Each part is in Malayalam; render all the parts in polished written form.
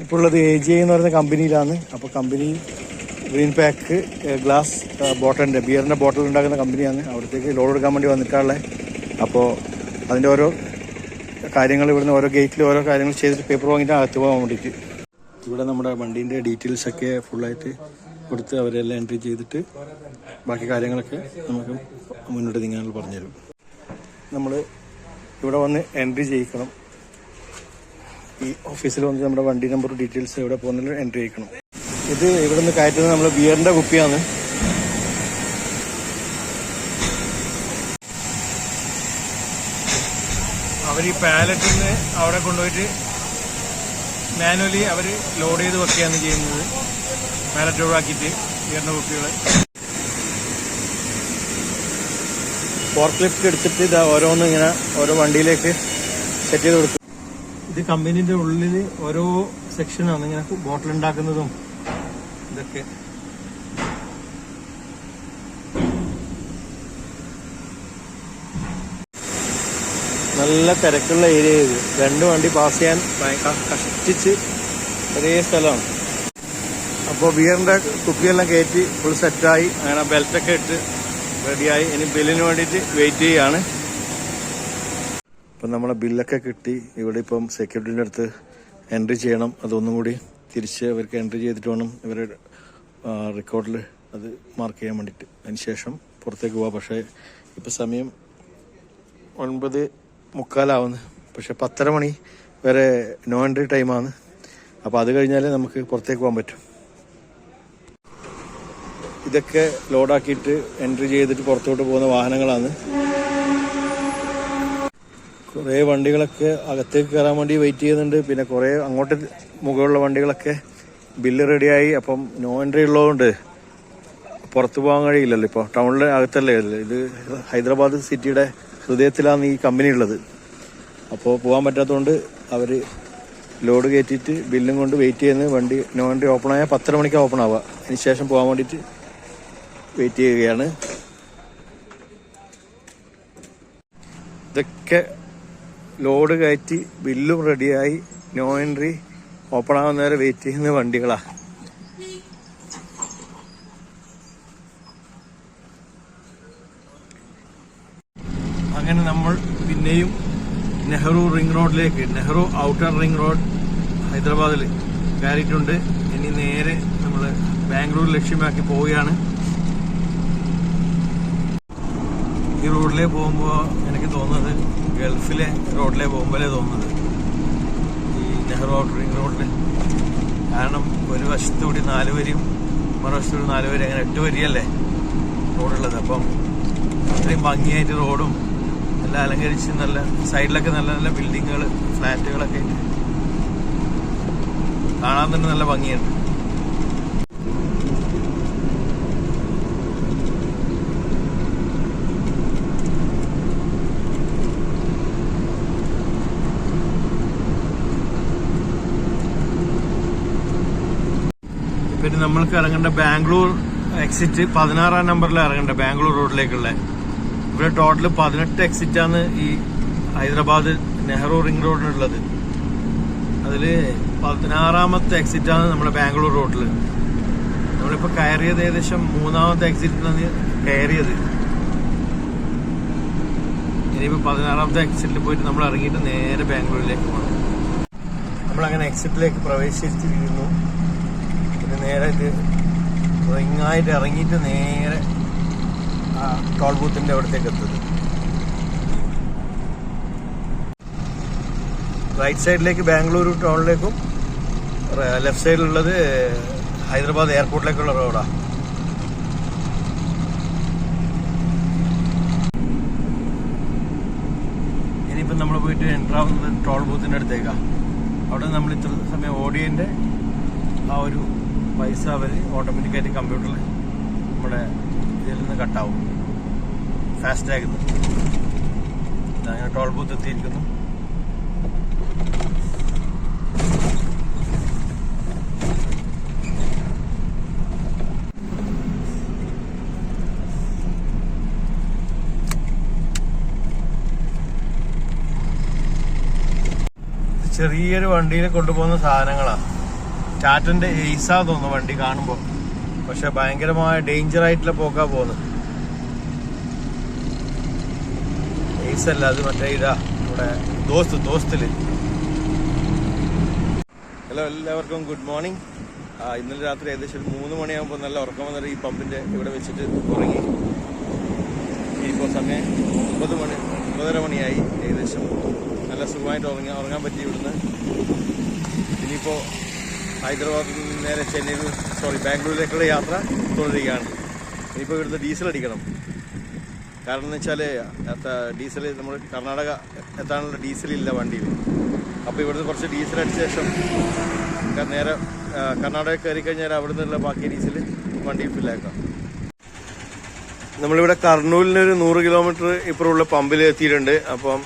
ഇപ്പോൾ ഉള്ളത് AGI എന്ന് പറയുന്ന കമ്പനിയിലാണ്. അപ്പോൾ കമ്പനി ഗ്രീൻ പാക്ക് ഗ്ലാസ് ബോട്ടലിൻ്റെ ബിയറിൻ്റെ ബോട്ടിൽ ഉണ്ടാക്കുന്ന കമ്പനിയാണ്. അവിടത്തേക്ക് ലോഡ് എടുക്കാൻ വേണ്ടി വന്നിട്ടുള്ളത്. അപ്പോൾ അതിൻ്റെ ഓരോ കാര്യങ്ങൾ ഇവിടുന്ന് ഓരോ ഗേറ്റിൽ ഓരോ കാര്യങ്ങൾ ചെയ്തിട്ട് പേപ്പർ വാങ്ങിയിട്ട് അകത്ത് പോകാൻ വേണ്ടിയിട്ട് ഇവിടെ നമ്മുടെ വണ്ടീൻ്റെ ഡീറ്റെയിൽസൊക്കെ ഫുള്ളായിട്ട് കൊടുത്ത് അവരെല്ലാം എൻട്രി ചെയ്തിട്ട് ബാക്കി കാര്യങ്ങളൊക്കെ നമുക്ക് മുന്നോട്ട് നീങ്ങാനുള്ള പറഞ്ഞുതരും. നമ്മൾ ഇവിടെ വന്ന് എൻട്രി ചെയ്യിക്കണം. ഈ ഓഫീസിൽ വന്ന് നമ്മുടെ വണ്ടി നമ്പർ ഡീറ്റെയിൽസ് ഇവിടെ പോകുന്നതിൽ എൻട്രി ചെയ്യിക്കണം. ഇത് ഇവിടെ നിന്ന് കയറ്റുന്നത് നമ്മൾ ബിയറിൻ്റെ കുപ്പിയാണ്. അവർ ഈ പാലറ്റിൽ നിന്ന് അവിടെ കൊണ്ടുപോയിട്ട് മാനുവലി അവർ ലോഡ് ചെയ്ത് വെക്കുകയാണ് ചെയ്യുന്നത്. പാലറ്റ് ഒഴിവാക്കിയിട്ട് ബിയറിൻ്റെ കുപ്പികൾ ഫോർക്ക് ലിഫ്റ്റ് എടുത്തിട്ട് ഇത് ഓരോന്നും ഇങ്ങനെ ഓരോ വണ്ടിയിലേക്ക് സെറ്റ് ചെയ്ത് കൊടുക്കും. ഇത് കമ്പനീൻ്റെ ഉള്ളിൽ ഓരോ സെക്ഷനാണ് ഇങ്ങനെ ബോട്ടിൽ ഉണ്ടാക്കുന്നതും ഇതൊക്കെ. നല്ല തിരക്കുള്ള ഏരിയ ഇത്. 2 വണ്ടി പാസ് ചെയ്യാൻ കഷ്ടിച്ച് ഒരേ സ്ഥലമാണ്. അപ്പോൾ ബിയറിൻ്റെ കുപ്പിയെല്ലാം കയറ്റി ഫുൾ സെറ്റായി അങ്ങനെ ബെൽറ്റൊക്കെ ഇട്ട് റെഡിയായി. ഇനി ബില്ലിന് വേണ്ടിയിട്ട് വെയിറ്റ് ചെയ്യുകയാണ്. അപ്പം നമ്മളെ ബില്ലൊക്കെ കിട്ടി. ഇവിടെ ഇപ്പം സെക്യൂരിറ്റീൻ്റെ അടുത്ത് എൻട്രി ചെയ്യണം. അതൊന്നും കൂടി തിരിച്ച് അവർക്ക് എൻട്രി ചെയ്തിട്ട് വേണം ഇവരുടെ റെക്കോർഡിൽ അത് മാർക്ക് ചെയ്യാൻ വേണ്ടിയിട്ട്. അതിന് ശേഷം പുറത്തേക്ക് പോവാം. പക്ഷേ ഇപ്പം സമയം 9:45 പക്ഷെ 10:30 മണി വരെ നോ എൻട്രി ടൈമാണ്. അപ്പോൾ അത് കഴിഞ്ഞാൽ നമുക്ക് പുറത്തേക്ക് പോകാൻ പറ്റും. ഇതൊക്കെ ലോഡാക്കിയിട്ട് എൻട്രി ചെയ്തിട്ട് പുറത്തോട്ട് പോകുന്ന വാഹനങ്ങളാണ്. കുറേ വണ്ടികളൊക്കെ അകത്തേക്ക് കയറാൻ വേണ്ടി വെയിറ്റ് ചെയ്യുന്നുണ്ട്. പിന്നെ കുറേ അങ്ങോട്ട് മുകളിലുള്ള വണ്ടികളൊക്കെ ബില്ല് റെഡിയായി. അപ്പം നോ എൻട്രി ഉള്ളതുകൊണ്ട് പുറത്ത് പോകാൻ കഴിയില്ലല്ലോ. ഇപ്പോൾ ടൗണിലെ അകത്തല്ലേ ഇത്. ഹൈദരാബാദ് സിറ്റിയുടെ ഹൃദയത്തിലാണ് ഈ കമ്പനി ഉള്ളത്. അപ്പോൾ പോകാൻ പറ്റാത്തതുകൊണ്ട് അവർ ലോഡ് കയറ്റിയിട്ട് ബില്ലും കൊണ്ട് വെയിറ്റ് ചെയ്യുന്നത്. വണ്ടി നോ എൻട്രി ഓപ്പൺ ആയാൽ 10:30 മണിക്ക് ഓപ്പൺ ആവുക. അതിന് ശേഷം പോകാൻ വേണ്ടിയിട്ട് വെയിറ്റ് ചെയ്യുകയാണ്. ഇതൊക്കെ ലോഡ് കയറ്റി ബില്ലും റെഡിയായി നോ എൻട്രി ഓപ്പൺ ആവുന്ന വരെ വെയിറ്റ് ചെയ്യുന്ന വണ്ടികളാണ്. അങ്ങനെ നമ്മൾ പിന്നെയും നെഹ്റു റിംഗ് റോഡിലേക്ക്, നെഹ്റു ഔട്ടർ റിംഗ് റോഡ് ഹൈദരാബാദിൽ കയറിയിട്ടുണ്ട്. ഇനി നേരെ നമ്മൾ ബാംഗ്ലൂർ ലക്ഷ്യമാക്കി പോവുകയാണ്. ഈ റോഡിലേ പോകുമ്പോൾ എനിക്ക് തോന്നുന്നത് ഗൾഫിലെ റോഡിലേ പോകുമ്പോഴേ തോന്നുന്നത് ഈ നെഹ്റു ഔട്ടർ റിംഗ് റോഡിൽ. കാരണം ഒരു വശത്തുകൂടി 4 വരിയും മറുവശത്തുകൂടി 4 വരി, അങ്ങനെ 8 വരിയല്ലേ റോഡുള്ളത്. അപ്പം അത്രയും ഭംഗിയായിട്ട് റോഡും എല്ലാം അലങ്കരിച്ച് നല്ല സൈഡിലൊക്കെ നല്ല നല്ല ബിൽഡിങ്ങുകൾ, ഫ്ലാറ്റുകളൊക്കെ ആയിട്ട് കാണാൻ തന്നെ നല്ല ഭംഗിയുണ്ട്. പിന്നെ നമ്മൾക്ക് ഇറങ്ങേണ്ട ബാംഗ്ലൂർ എക്സിറ്റ് 16-ാം നമ്പറിൽ ഇറങ്ങേണ്ട ബാംഗ്ലൂർ റോഡിലേക്കുള്ള. ഇവിടെ ടോട്ടൽ 18 എക്സിറ്റാണ് ഈ ഹൈദരാബാദ് നെഹ്റു റിംഗ് റോഡിനുള്ളത്. അതിൽ 16-ാമത്തെ എക്സിറ്റാണ് നമ്മുടെ ബാംഗ്ലൂർ റോഡിൽ. നമ്മളിപ്പോൾ കയറിയത് ഏകദേശം 3-ാമത്തെ എക്സിറ്റിലാണ് കയറിയത്. ഇനിയിപ്പോൾ 16-ാമത്തെ എക്സിറ്റിൽ പോയിട്ട് നമ്മൾ ഇറങ്ങിയിട്ട് നേരെ ബാംഗ്ലൂരിലേക്ക് പോകണം. നമ്മളങ്ങനെ എക്സിറ്റിലേക്ക് പ്രവേശിച്ചിരിക്കുന്നു. പിന്നെ നേരെ ഇത് റിങ്ങായിട്ട് ഇറങ്ങിയിട്ട് നേരെ ടോൾ ബൂത്തിന്റെ അവിടത്തേക്ക് എത്തുന്നത്. റൈറ്റ് സൈഡിലേക്ക് ബാംഗ്ലൂർ ടൗണിലേക്കും ലെഫ്റ്റ് സൈഡിലുള്ളത് ഹൈദരാബാദ് എയർപോർട്ടിലേക്കുള്ള റോഡാണ്. ഇനിയിപ്പം നമ്മൾ പോയിട്ട് എൻ്റർ ആവുന്നത് ടോൾ ബൂത്തിൻ്റെ അടുത്തേക്കാണ്. അവിടെ നമ്മൾ ഇത്ര സമയം ഓടിയതിൻ്റെ ആ ഒരു പൈസ അവർ ഓട്ടോമാറ്റിക്കായിട്ട് കമ്പ്യൂട്ടറിൽ നമ്മുടെ ഇതിൽ നിന്ന് കട്ടാവും. ഫാസ്ടാഗ് അങ്ങനെ ടോൾ ബൂത്ത് എത്തിയിരിക്കുന്നു. ചെറിയൊരു വണ്ടിയിൽ കൊണ്ടുപോകുന്ന സാധനങ്ങളാണ്. ടാറ്റന്റെ എയ്സാ തോന്നുന്നു വണ്ടി കാണുമ്പോൾ. പക്ഷെ ഭയങ്കരമായ ഡേഞ്ചർ ആയിട്ടുള്ള പോക്കാ പോകുന്നത്. എയ്സ് അല്ല, അത് മറ്റേ ഇതാ നമ്മുടെ ദോസ്തില്. ഹലോ, എല്ലാവർക്കും ഗുഡ് മോർണിംഗ്. ഇന്നലെ രാത്രി ഏകദേശം 3 മണിയാകുമ്പോൾ നല്ല ഉറക്കം വന്നിട്ട് ഈ പമ്പിന്റെ ഇവിടെ വെച്ചിട്ട് ഉറങ്ങി. ഇപ്പോൾ സമയം 9:30 മണിയായി. ഏകദേശം നല്ല സുഖമായിട്ട് ഉറങ്ങാൻ പറ്റി ഇവിടുന്ന്. ഇനിയിപ്പോൾ ഹൈദരാബാദിൽ നിന്ന് നേരെ ബാംഗ്ലൂരിലേക്കുള്ള യാത്ര തുടരുകയാണ്. ഇനിയിപ്പോൾ ഇവിടുന്ന് ഡീസൽ അടിക്കണം. കാരണം എന്ന് വെച്ചാൽ ഡീസൽ നമ്മൾ കർണാടക എത്താനുള്ള ഡീസലില്ല വണ്ടിയിൽ. അപ്പോൾ ഇവിടുന്ന് കുറച്ച് ഡീസൽ അടിച്ച ശേഷം നേരെ കർണാടക കയറി കഴിഞ്ഞാൽ അവിടെ നിന്നുള്ള ബാക്കി ഡീസൽ വണ്ടിയിൽ ഫില്ലാക്കാം. നമ്മളിവിടെ കർണൂലിനൊരു 100 കിലോമീറ്റർ ഇപ്പുറമുള്ള പമ്പിൽ എത്തിയിട്ടുണ്ട്. അപ്പം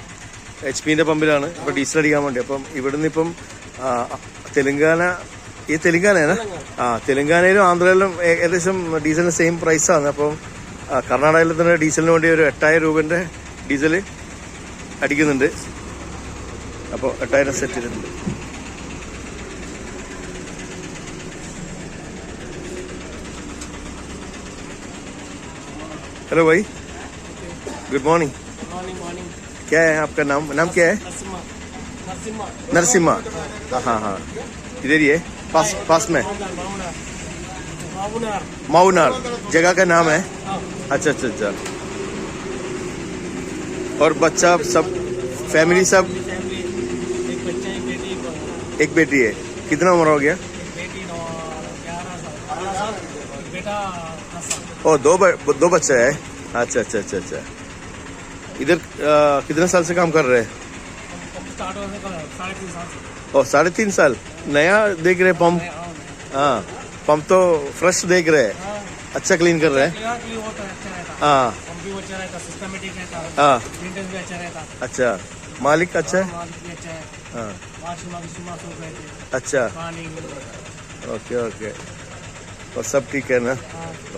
HP പമ്പിലാണ് ഇപ്പോൾ ഡീസൽ അടിക്കാൻ വേണ്ടി. അപ്പം ഇവിടുന്ന് ഇപ്പം തെലുങ്കാനയാണ്. തെലുങ്കാനയിലും ആന്ധ്രയിലും ഏകദേശം ഡീസലിന് സെയിം പ്രൈസാണ്. അപ്പം കർണാടകയിൽ തന്നെ ഡീസലിന് വേണ്ടി ഒരു 8000 രൂപേൻ്റെ ഡീസൽ അടിക്കുന്നുണ്ട്. അപ്പോൾ 8000 സെറ്റ് ചെയ്തിട്ടുണ്ട്. हेलो भाई, गुड मॉर्निंग. क्या है आपका नाम क्या है? नरसिम्हा. हाँ, इधर ही है, पास में. माउनार जगह का नाम है. अच्छा. और बच्चा सब, फैमिली सब? एक बेटी है. कितना उम्र हो गया? ओ, दो बच्चे है. अच्छा. इधर कितने साल से काम कर रहे हैं? 3.5 साल. नया देख रहे पंप? हाँ, पंप तो फ्रेश देख रहे हैं. अच्छा क्लीन कर रहे हैं. हाँ. अच्छा, मालिक अच्छा है. हाँ. अच्छा, ओके. और सब ठीक है ना?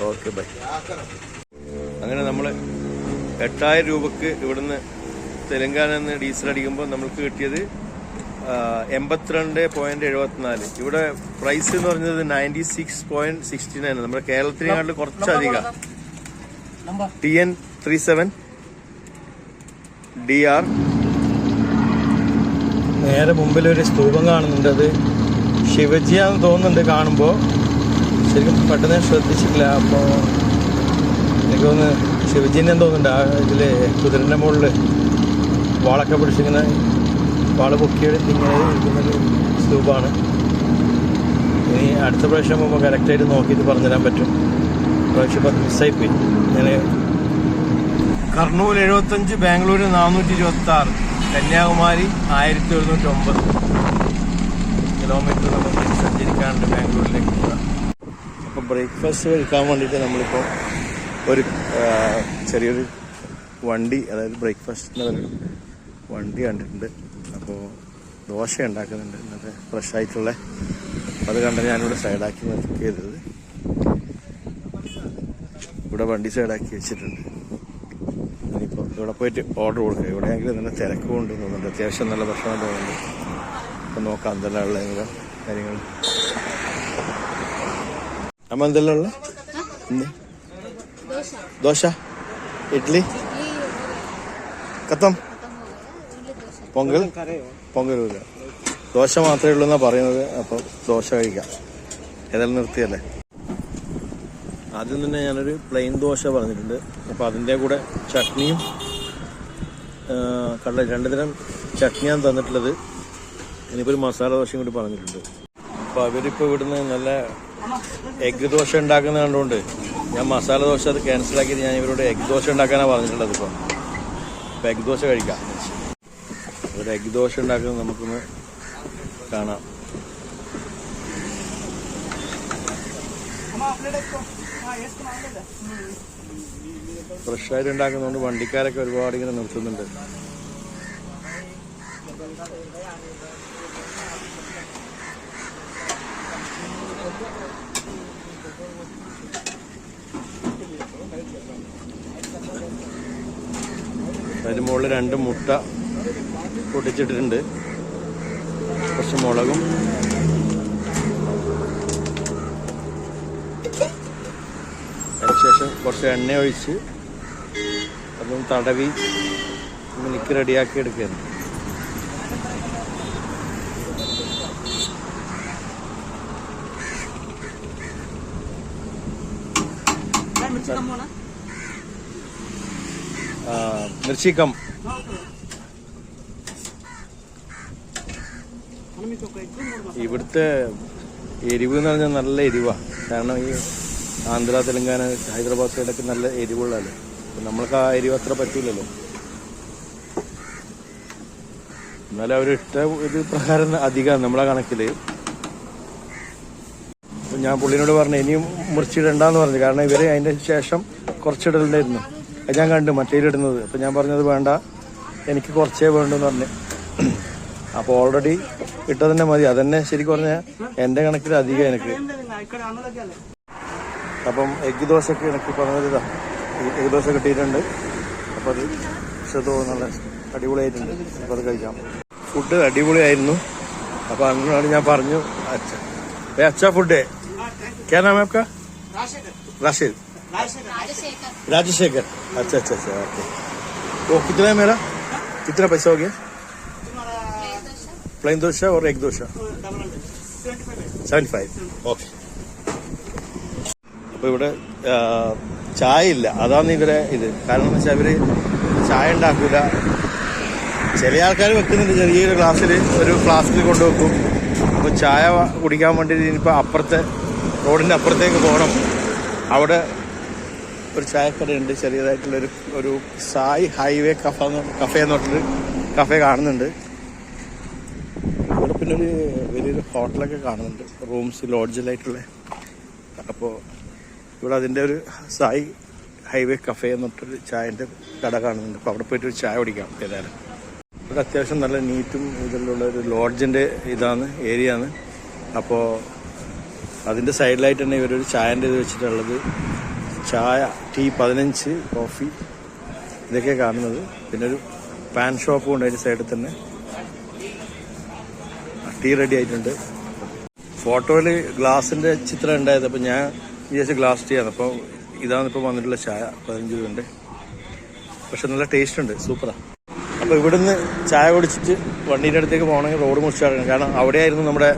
Okay bye. അങ്ങനെ നമ്മൾ 8000 രൂപക്ക് ഇവിടുന്ന് തെലങ്കാനയിൽ നിന്ന് ഡീസൽ അടിക്കുമ്പോൾ നമ്മൾക്ക് കിട്ടിയത് 82.74. ഇവിടെ പ്രൈസ് എന്ന് പറഞ്ഞത് 96.69. നമ്മുടെ കേരളത്തിനെക്കാട്ടിൽ കുറച്ചധികം. TN37 DR. നേരെ മുമ്പിലൊരു സ്തൂപം കാണുന്നുണ്ട്. അത് ശിവജിയാന്ന് തോന്നുന്നുണ്ട് കാണുമ്പോൾ. ശരിക്കും പെട്ടെന്ന് ശ്രദ്ധിച്ചിട്ടില്ല. അപ്പോൾ എനിക്ക് തോന്നുന്നു ശിവജീനെ തോന്നുന്നുണ്ട്. ആ ഇതിൽ കുതിരൻ്റെ മുകളിൽ വാളൊക്കെ പിടിച്ചിങ്ങനെ വാള് പൊക്കിയെടുത്ത് ഇങ്ങനെ ഇരിക്കുന്നൊരു സ്തൂപമാണ്. ഇനി അടുത്ത പ്രാവശ്യം പോകുമ്പോൾ കറക്റ്റായിട്ട് നോക്കിയിട്ട് പറഞ്ഞുതരാൻ പറ്റും. പ്രാവശ്യം ഇപ്പം മിസ്സായിപ്പോയി. ഞാൻ കർണൂൽ 75, ബാംഗ്ലൂർ 426, കന്യാകുമാരി 1709 കിലോമീറ്റർ നമുക്ക് സഞ്ചരിക്കാനുണ്ട് ബാംഗ്ലൂരിലേക്ക് പോകാം. അപ്പോൾ ബ്രേക്ക്ഫാസ്റ്റ് കഴിക്കാൻ വേണ്ടിയിട്ട് നമ്മളിപ്പോൾ ഒരു ചെറിയൊരു വണ്ടി, അതായത് ബ്രേക്ക്ഫാസ്റ്റിൻ്റെ ഒരു വണ്ടി കണ്ടിട്ടുണ്ട്. അപ്പോൾ ദോശ ഉണ്ടാക്കുന്നുണ്ട് ഇന്നത്തെ ഫ്രഷ് ആയിട്ടുള്ള. അത് കണ്ട ഞാനിവിടെ സൈഡാക്കി നിർത്തിയത്. ഇവിടെ വണ്ടി സൈഡാക്കി വെച്ചിട്ടുണ്ട്. ഇനിയിപ്പോൾ ഇവിടെ പോയിട്ട് ഓർഡർ കൊടുക്കുക. ഇവിടെയെങ്കിലും നല്ല തിരക്ക് കൊണ്ട് തോന്നുന്നുണ്ട്. അത്യാവശ്യം നല്ല ഭക്ഷണം തോന്നുന്നുണ്ട്. അപ്പോൾ നോക്കാം എന്തെല്ലാം ഉള്ള കാര്യങ്ങൾ. അമ്മ എന്തെല്ലാം ഉള്ള? ദോശ, ഇഡ്ഡലി കത്തം, പൊങ്കൽ ഇല്ല. ദോശ മാത്രമേ ഉള്ളൂ എന്നാണ് പറയുന്നത്. അപ്പോൾ ദോശ കഴിക്കാം. ഏതായാലും നിർത്തിയല്ലേ. ആദ്യം തന്നെ ഞാനൊരു പ്ലെയിൻ ദോശ പറഞ്ഞിട്ടുണ്ട്. അപ്പോൾ അതിൻ്റെ കൂടെ ചട്നിയും കടല 2 തരം ചട്നിയാണ് തന്നിട്ടുള്ളത്. ഇനിയിപ്പോൾ ഒരു മസാല ദോശയും കൂടി പറഞ്ഞിട്ടുണ്ട്. അപ്പോൾ അവരിപ്പോൾ ഇവിടുന്ന് നല്ല എഗ്ഗ് ദോശ ഉണ്ടാക്കുന്നത് കണ്ടുകൊണ്ട് ഞാൻ മസാല ദോശ അത് ക്യാൻസലാക്കിയിട്ട് ഞാൻ ഇവരോട് എഗ്ഗ് ദോശ ഉണ്ടാക്കാനാണ് പറഞ്ഞിട്ടുള്ളത്. ഇപ്പോൾ എഗ്ഗ് ദോശ കഴിക്കാം. ഒരു എഗ്ഗ് ദോശ ഉണ്ടാക്കുന്നത് നമുക്കൊന്ന് കാണാം. ഫ്രഷായിട്ട് ഉണ്ടാക്കുന്നതുകൊണ്ട് വണ്ടിക്കാരൊക്കെ ഒരുപാട് ഇങ്ങനെ നിർത്തുന്നുണ്ട്. അതിന് മുകളിൽ 2 മുട്ട പൊട്ടിച്ചിട്ടിട്ടുണ്ട്. കുറച്ച് മുളകും കുറച്ച് എണ്ണ ഒഴിച്ച് അതൊന്ന് തടവി മിൽക്ക് റെഡിയാക്കി എടുക്കുകയാണ്. മിർച്ചി കം. ഇവിടുത്തെ എരിവ് എന്ന് പറഞ്ഞാൽ നല്ല എരിവാണ്. കാരണം ഈ ആന്ധ്ര, തെലങ്കാന, ഹൈദരാബാദ് സൈഡൊക്കെ നല്ല എരിവുള്ളതല്ലേ. നമ്മൾക്ക് ആ എരിവ് അത്ര പറ്റൂലല്ലോ. എന്നാലും അവരിട്ട ഇത് പ്രകാരം അധികമാണ് നമ്മളെ കണക്കിൽ. അപ്പം ഞാൻ പുള്ളിനോട് പറഞ്ഞു ഇനിയും മുറിച്ചിടണ്ടെന്ന് പറഞ്ഞു. കാരണം ഇവർ അതിൻ്റെ ശേഷം കുറച്ചിടലുണ്ടായിരുന്നു. അത് ഞാൻ കണ്ടു മറ്റേലിടുന്നത്. അപ്പം ഞാൻ പറഞ്ഞത് വേണ്ട, എനിക്ക് കുറച്ചേ വേണ്ടെന്ന് പറഞ്ഞു. അപ്പോൾ ഓൾറെഡി ഇട്ടതന്നെ മതി. അതന്നെ ശരിക്കും പറഞ്ഞാൽ എൻ്റെ കണക്കിൽ അധികം എനിക്ക്. അപ്പം എഗ്ഗ് ദോശക്ക് എനിക്ക് പറഞ്ഞത് ഇതാ, എഗ്ഗ് ദോശ കിട്ടിയിട്ടുണ്ട്. അപ്പോൾ അത് പക്ഷേ നല്ല അടിപൊളിയായിട്ടുണ്ട്. അപ്പോൾ അത് കഴിക്കാം. ഫുഡ് അടിപൊളിയായിരുന്നു. അപ്പോൾ അങ്ങനെയാണ് ഞാൻ പറഞ്ഞു अच्छा फूड है. क्या नाम है आपका? राशिद. राजशेखर. अच्छा अच्छा अच्छा ओके. वो कितना है मेरा? कितना पैसा हो गया? प्लेन डोसा और एग डोसा 75. ഓക്കെ. അപ്പോൾ ഇവിടെ ചായ ഇല്ല. അതാണ് ഇവരെ ഇത്. കാരണം എന്ന് വെച്ചാൽ ഇവർ ചായ ഉണ്ടാക്കില്ല. ചില ആൾക്കാർ വെക്കുന്നുണ്ട് ചെറിയൊരു ഗ്ലാസ്സിൽ, ഒരു ഫ്ലാസ്കിൽ കൊണ്ടുവെക്കും. അപ്പോൾ ചായ കുടിക്കാൻ വേണ്ടി ഇനിയിപ്പോൾ അപ്പുറത്തെ റോഡിൻ്റെ അപ്പുറത്തേക്ക് പോകണം. അവിടെ ഒരു ചായക്കടയുണ്ട് ചെറിയതായിട്ടുള്ളൊരു സായി ഹൈവേ കഫേ എന്ന് പറഞ്ഞിട്ട് കഫേ കാണുന്നുണ്ട്. ഇവിടെ പിന്നെ ഒരു വലിയൊരു ഹോട്ടലൊക്കെ കാണുന്നുണ്ട്, റൂംസ് ലോഡ്ജിലായിട്ടുള്ള. അപ്പോൾ ഇവിടെ അതിൻ്റെ ഒരു സായി ഹൈവേ കഫേ എന്ന് പറഞ്ഞിട്ടൊരു ചായൻ്റെ കട കാണുന്നുണ്ട്. അപ്പോൾ അവിടെ പോയിട്ട് ഒരു ചായ കുടിക്കാം ഏതായാലും. ഇവിടെ അത്യാവശ്യം നല്ല നീറ്റും ഇതിലുള്ള ഒരു ലോഡ്ജിൻ്റെ ഏരിയ ആണ്. അപ്പോൾ അതിൻ്റെ സൈഡിലായിട്ട് തന്നെ ഇവരൊരു ചായൻ്റെ ഇത് വെച്ചിട്ടുള്ളത്. ചായ, ടീ 15, കോഫി, ഇതൊക്കെ കാണുന്നത്. പിന്നെ ഒരു പാൻ ഷോപ്പും ഉണ്ട് അതിൻ്റെ സൈഡിൽ തന്നെ. ടീ റെഡി ആയിട്ടുണ്ട്. ഫോട്ടോയിൽ ഗ്ലാസിൻ്റെ ചിത്രം ഉണ്ടായത്. അപ്പോൾ ഞാൻ വിചാരിച്ച ഗ്ലാസ് ടീ ആണ്. അപ്പോൾ ഇതാണ് ഇപ്പോൾ വന്നിട്ടുള്ള ചായ. 15 രൂപയുണ്ട്. പക്ഷെ നല്ല ടേസ്റ്റ് ഉണ്ട്, സൂപ്പറാണ്. അപ്പോൾ ഇവിടുന്ന് ചായ കുടിച്ചിട്ട് വണ്ടീൻ്റെ അടുത്തേക്ക് പോകണമെങ്കിൽ റോഡ് മുറിച്ചാണ്. കാരണം അവിടെയായിരുന്നു നമ്മുടെ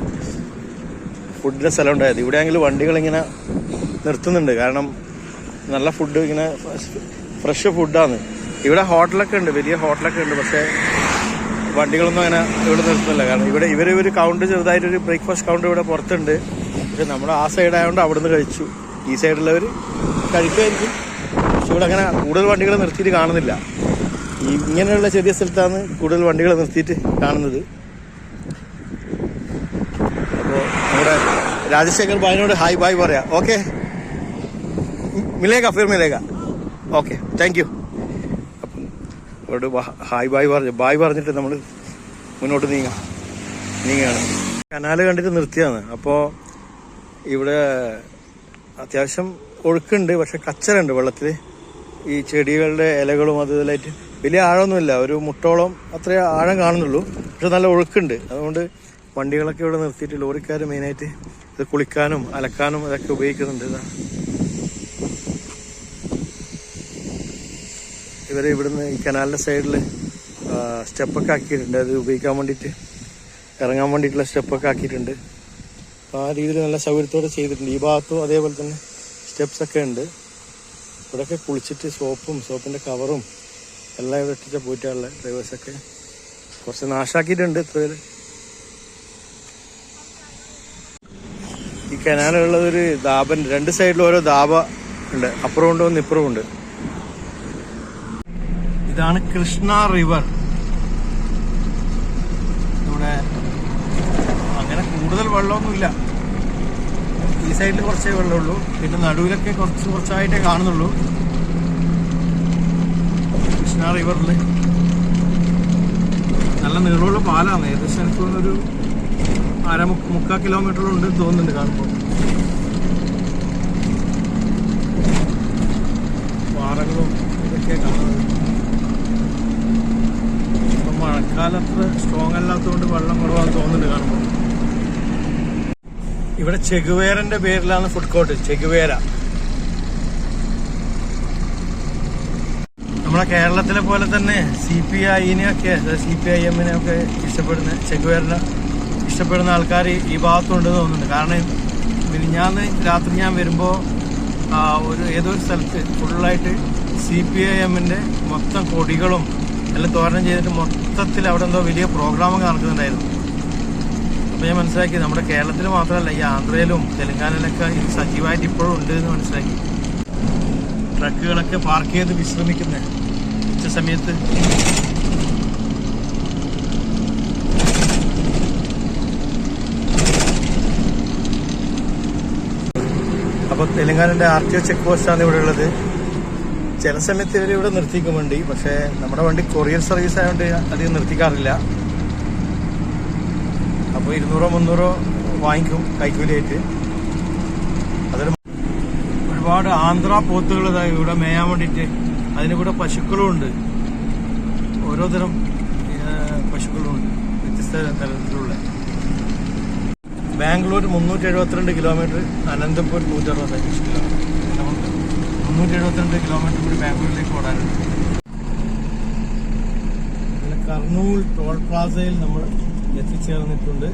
ഫുഡിൻ്റെ സ്ഥലം ഉണ്ടായത്. ഇവിടെയാണെങ്കിൽ വണ്ടികളിങ്ങനെ നിർത്തുന്നുണ്ട്. കാരണം നല്ല ഫുഡ്, ഇങ്ങനെ ഫ്രഷ് ഫുഡാണ്. ഇവിടെ ഹോട്ടലൊക്കെ ഉണ്ട്, വലിയ ഹോട്ടലൊക്കെ ഉണ്ട്. പക്ഷേ വണ്ടികളൊന്നും അങ്ങനെ ഇവിടെ നിർത്തുന്നില്ല. കാരണം ഇവർ കൗണ്ടർ, ചെറുതായിട്ടൊരു ബ്രേക്ക്ഫാസ്റ്റ് കൗണ്ടർ ഇവിടെ പുറത്തുണ്ട്. പക്ഷെ നമ്മൾ ആ സൈഡായതുകൊണ്ട് അവിടെ നിന്ന് കഴിച്ചു. ഈ സൈഡിലുള്ളവർ കഴിക്കുമായിരിക്കും. പക്ഷെ ഇവിടെ അങ്ങനെ കൂടുതൽ വണ്ടികൾ നിർത്തിയിട്ട് കാണുന്നില്ല. ഇങ്ങനെയുള്ള ചെറിയ സ്ഥലത്താണ് കൂടുതൽ വണ്ടികൾ നിർത്തിയിട്ട് കാണുന്നത്. അപ്പോൾ നമ്മുടെ രാജശേഖർ ഭായിനോട് ഹായ് ബായ് പറയാം. ഓക്കെ, മിലേഗ ഫിർ മിലേഗ. Okay, thank you. അപ്പം അവരോട് ഹായ് ബായ് പറഞ്ഞിട്ട് നമ്മൾ മുന്നോട്ട് നീങ്ങുകയാണ്. കനാല് കണ്ടിട്ട് നിർത്തിയാണ്. അപ്പോൾ ഇവിടെ അത്യാവശ്യം ഒഴുക്കുണ്ട്, പക്ഷെ കച്ചറുണ്ട് വെള്ളത്തിൽ. ഈ ചെടികളുടെ ഇലകളും അതുപോലായിട്ട് വലിയ ആഴമൊന്നുമില്ല, ഒരു മുട്ടോളം അത്രേ ആഴം കാണുന്നുള്ളൂ. പക്ഷെ നല്ല ഒഴുക്കുണ്ട്. അതുകൊണ്ട് വണ്ടികളൊക്കെ ഇവിടെ നിർത്തിയിട്ട് ലോറിക്കാർ മെയിനായിട്ട് ഇത് കുളിക്കാനും അലക്കാനും ഇതൊക്കെ ഉപയോഗിക്കുന്നുണ്ട്. ഇവർ ഇവിടുന്ന് ഈ കനാലിൻ്റെ സൈഡിൽ സ്റ്റെപ്പൊക്കെ ആക്കിയിട്ടുണ്ട്. അത് ഉപയോഗിക്കാൻ വേണ്ടിയിട്ട്, ഇറങ്ങാൻ വേണ്ടിയിട്ടുള്ള സ്റ്റെപ്പൊക്കെ ആക്കിയിട്ടുണ്ട്. അപ്പോൾ ആ രീതിയിൽ നല്ല സൗകര്യത്തോടെ ചെയ്തിട്ടുണ്ട്. ഈ ഭാഗത്തും അതേപോലെ തന്നെ സ്റ്റെപ്സൊക്കെ ഉണ്ട്. ഇവിടെയൊക്കെ കുളിച്ചിട്ട് സോപ്പിൻ്റെ കവറും എല്ലാം ഇവിടെ ഇട്ടിട്ട് പോയിട്ടുള്ള ഡ്രൈവേഴ്സൊക്കെ കുറച്ച് നാശാക്കിയിട്ടുണ്ട്. ഇത്ര പേര് ഈ കനാലുള്ളതൊരു ധാബൻ, 2 സൈഡിലും ഓരോ ധാബ ഉണ്ട്. അപ്പുറം ഉണ്ട്, ഒന്ന് ഇപ്പുറം ഉണ്ട്. ഇതാണ് കൃഷ്ണ റിവർ. ഇവിടെ അങ്ങനെ കൂടുതൽ വെള്ളമൊന്നുമില്ല. ഈ സൈഡിൽ കുറച്ചേ വെള്ളമുള്ളൂ. പിന്നെ നടുവിലൊക്കെ കുറച്ചായിട്ടേ കാണുന്നുള്ളൂ. കൃഷ്ണ റിവറിൽ നല്ല നീളമുള്ള പാലാണ്. ഏകദേശം എനിക്ക് തോന്നുന്നൊരു 3/4 കിലോമീറ്ററുണ്ട് തോന്നുന്നുണ്ട് കാണുമ്പോൾ. പാറകളും ഇതൊക്കെ കാണുന്നത്. ഇപ്പം മഴക്കാലം അത്ര സ്ട്രോങ് അല്ലാത്തതുകൊണ്ട് വെള്ളം കുറവാന്ന് തോന്നുന്നുണ്ട് കാണുമ്പോൾ. ഇവിടെ ചെഗുവേരന്റെ പേരിലാണ് ഫുഡ് കോർട്ട്. ചെഗുവേര നമ്മളെ കേരളത്തിലെ പോലെ തന്നെ CPI-നെയൊക്കെ CPIM-നെയൊക്കെ ഇഷ്ടപ്പെടുന്ന ചെഗുവേരനെ ഇഷ്ടപ്പെടുന്ന ആൾക്കാർ ഈ ഭാഗത്തുണ്ടെന്ന് തോന്നുന്നുണ്ട്. കാരണം മിനിഞ്ഞാന്ന് രാത്രി ഞാൻ വരുമ്പോൾ ഏതോ ഒരു സ്ഥലത്ത് ഫുള്ളായിട്ട് CPIM-ന്റെ മൊത്തം കൊടികളും എല്ലാം തോരണം ചെയ്തിട്ട് മൊത്തത്തിൽ അവിടെ എന്തോ വലിയ പ്രോഗ്രാമൊക്കെ നടക്കുന്നുണ്ടായിരുന്നു. അപ്പോൾ ഞാൻ മനസ്സിലാക്കി നമ്മുടെ കേരളത്തിൽ മാത്രമല്ല ഈ ആന്ധ്രയിലും തെലങ്കാനയിലൊക്കെ ഇത് സജീവമായിട്ട് ഇപ്പോഴും ഉണ്ട് എന്ന് മനസ്സിലാക്കി. ട്രക്കുകളൊക്കെ പാർക്ക് ചെയ്ത് വിശ്രമിക്കുന്നത് ഉച്ച സമയത്ത്. അപ്പോൾ തെലങ്കാനയുടെ RTO ചെക്ക് പോസ്റ്റാണ് ഇവിടെ ഉള്ളത്. ചില സമയത്ത് ഇവർ ഇവിടെ നിർത്തിക്കും വണ്ടി, പക്ഷേ നമ്മുടെ വണ്ടി കൊറിയർ സർവീസ് ആയതുകൊണ്ട് അധികം നിർത്തിക്കാറില്ല. അപ്പോൾ 200-300 വാങ്ങിക്കും കൈക്കൂലിയായിട്ട്. അതൊരു ഒരുപാട് ആന്ധ്ര പോത്തുകൾ ഇവിടെ മേയാൻ വേണ്ടിയിട്ട്. അതിന് കൂടെ പശുക്കളും ഉണ്ട്, ഓരോ തരം പശുക്കളും ഉണ്ട്, വ്യത്യസ്ത തരത്തിലുള്ള. Bangalore 372 kilometre, Anantapur 165 kilometre. നമുക്ക് 372 കിലോമീറ്റർ കൂടി ബാംഗ്ലൂരിലേക്ക് ഓടാനുണ്ട്. കർണൂൽ ടോൾ പ്ലാസയിൽ നമ്മൾ എത്തിച്ചേർന്നിട്ടുണ്ട്.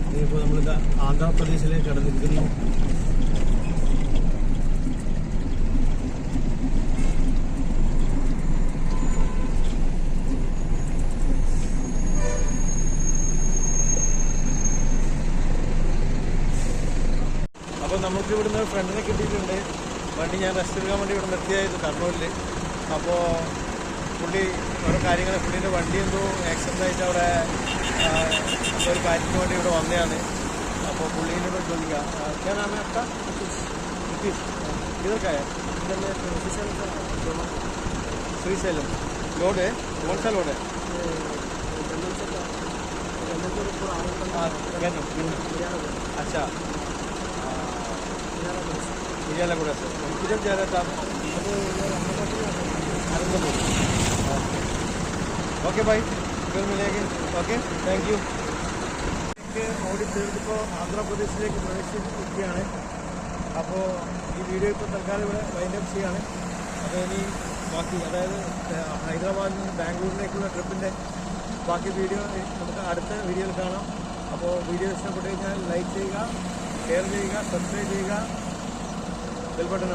ഇനിയിപ്പോൾ നമ്മളിത് ആന്ധ്രാപ്രദേശിലേക്ക് കടന്നിരിക്കുന്നു. അപ്പോൾ നമുക്ക് ഇവിടുന്ന് ഫ്രണ്ടിനെ കിട്ടിയിട്ടുണ്ട്. വണ്ടി ഞാൻ റെസ്റ്റ് എടുക്കാൻ വേണ്ടി ഇവിടെ നിർത്തിയായിരുന്നു കർണൂലിൽ. അപ്പോൾ പുള്ളി ഓരോ കാര്യങ്ങൾ, പുള്ളിൻ്റെ വണ്ടി എന്തോ ആക്സിഡൻ്റ് ആയിട്ട് അവിടെ ഒരു കാര്യത്തിന് വേണ്ടി ഇവിടെ വന്നതാണ്. അപ്പോൾ പുള്ളീനോട് ചോദിക്കുക ഞാൻ आपका किधर का है? श्रीशैलम लोड है? कौन सा लोड है? अच्छा मिर्यालगुड़ा से किधर जा रहा था? अनंतपुर. ओके भाई, फिर मिलेंगे. Okay, thank you. ഓടി തീർത്തിപ്പോൾ ആന്ധ്രാപ്രദേശിലേക്ക് പ്രവേശിച്ചിരിക്കുകയാണ്. അപ്പോൾ ഈ വീഡിയോ ഇപ്പോൾ തൽക്കാലം ഇവിടെ വൈൻഡപ്പ് ചെയ്യാണ്. അപ്പോൾ ഇനി ബാക്കി, അതായത് ഹൈദരാബാദിൽ നിന്ന് ബാംഗ്ലൂരിലേക്കുള്ള ട്രിപ്പിൻ്റെ ബാക്കി വീഡിയോ നമുക്ക് അടുത്ത വീഡിയോയിൽ കാണാം. അപ്പോൾ വീഡിയോ ഇഷ്ടപ്പെട്ട് കഴിഞ്ഞാൽ ലൈക്ക് ചെയ്യുക, ഷെയർ ചെയ്യുക, സബ്സ്ക്രൈബ് ചെയ്യുക, ബെൽ ബട്ടൺ